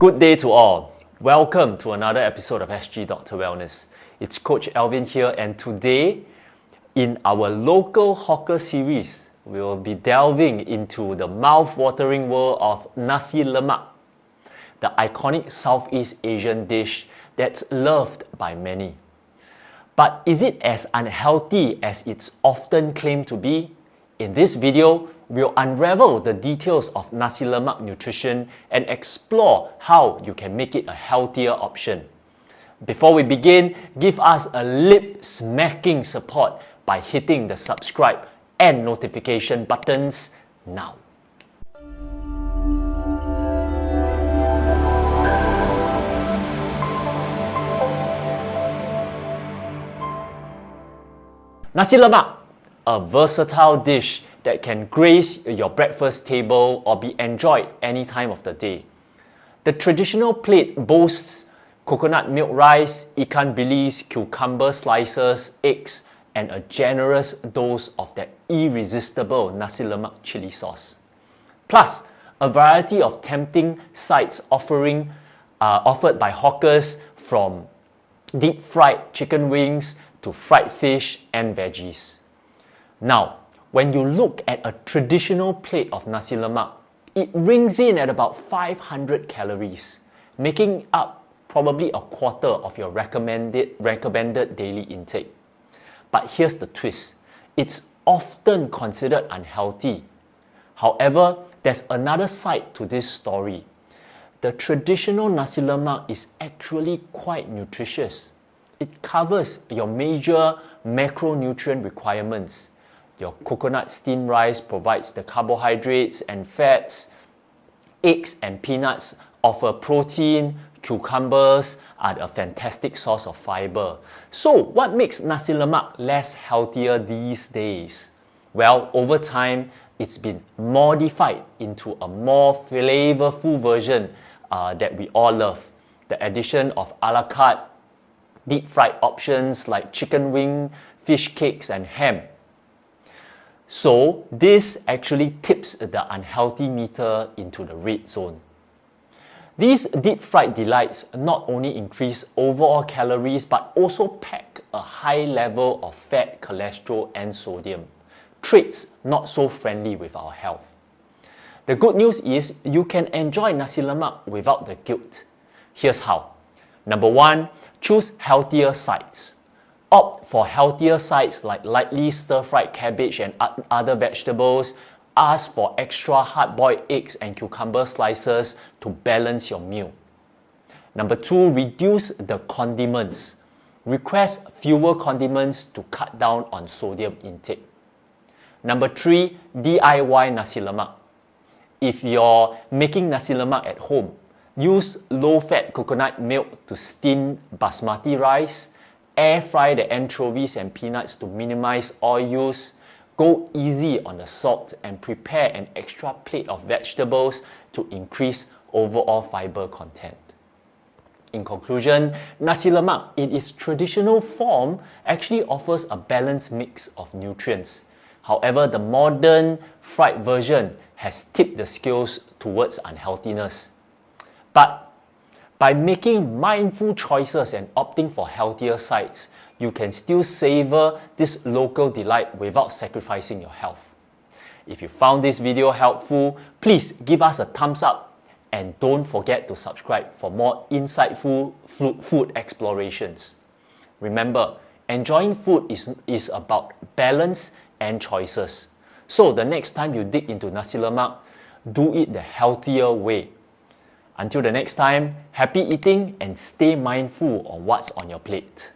Good day to all. Welcome to another episode of SG Dr. Wellness. It's Coach Alvin here, and today in our local hawker series, we will be delving into the mouth-watering world of Nasi Lemak, the iconic Southeast Asian dish that's loved by many. But is it as unhealthy as it's often claimed to be? In this video, we'll unravel the details of Nasi Lemak nutrition and explore how you can make it a healthier option. Before we begin, give us a lip-smacking support by hitting the subscribe and notification buttons now. Nasi Lemak, a versatile dish that can grace your breakfast table or be enjoyed any time of the day. The traditional plate boasts coconut milk rice, ikan bilis, cucumber slices, eggs, and a generous dose of that irresistible Nasi Lemak chili sauce. Plus, a variety of tempting sides offered by hawkers, from deep-fried chicken wings to fried fish and veggies. Now, when you look at a traditional plate of Nasi Lemak, it rings in at about 500 calories, making up probably a quarter of your recommended daily intake. But here's the twist. It's often considered unhealthy. However, there's another side to this story. The traditional Nasi Lemak is actually quite nutritious. It covers your major macronutrient requirements. Your coconut steamed rice provides the carbohydrates and fats. Eggs and peanuts offer protein. Cucumbers are a fantastic source of fiber. So what makes Nasi Lemak less healthier these days? Well, over time, it's been modified into a more flavorful version that we all love. The addition of a la carte deep-fried options like chicken wing, fish cakes, and ham. So this actually tips the unhealthy meter into the red zone. These deep-fried delights not only increase overall calories but also pack a high level of fat, cholesterol, and sodium, traits not so friendly with our health. The good news is you can enjoy Nasi Lemak without the guilt. Here's how. Number 1, choose healthier sides. Opt for healthier sides like lightly stir-fried cabbage and other vegetables. Ask for extra hard-boiled eggs and cucumber slices to balance your meal. Number 2, reduce the condiments. Request fewer condiments to cut down on sodium intake. Number 3, DIY Nasi Lemak. If you're making Nasi Lemak at home, use low-fat coconut milk to steam basmati rice. Air fry the anchovies and peanuts to minimize oil use. Go easy on the salt and prepare an extra plate of vegetables to increase overall fiber content. In conclusion, Nasi Lemak in its traditional form actually offers a balanced mix of nutrients. However, the modern fried version has tipped the scales towards unhealthiness. But by making mindful choices and opting for healthier sides, you can still savor this local delight without sacrificing your health. If you found this video helpful, please give us a thumbs up and don't forget to subscribe for more insightful food explorations. Remember, enjoying food is about balance and choices. So the next time you dig into Nasi Lemak, do it the healthier way. Until the next time, happy eating and stay mindful on what's on your plate.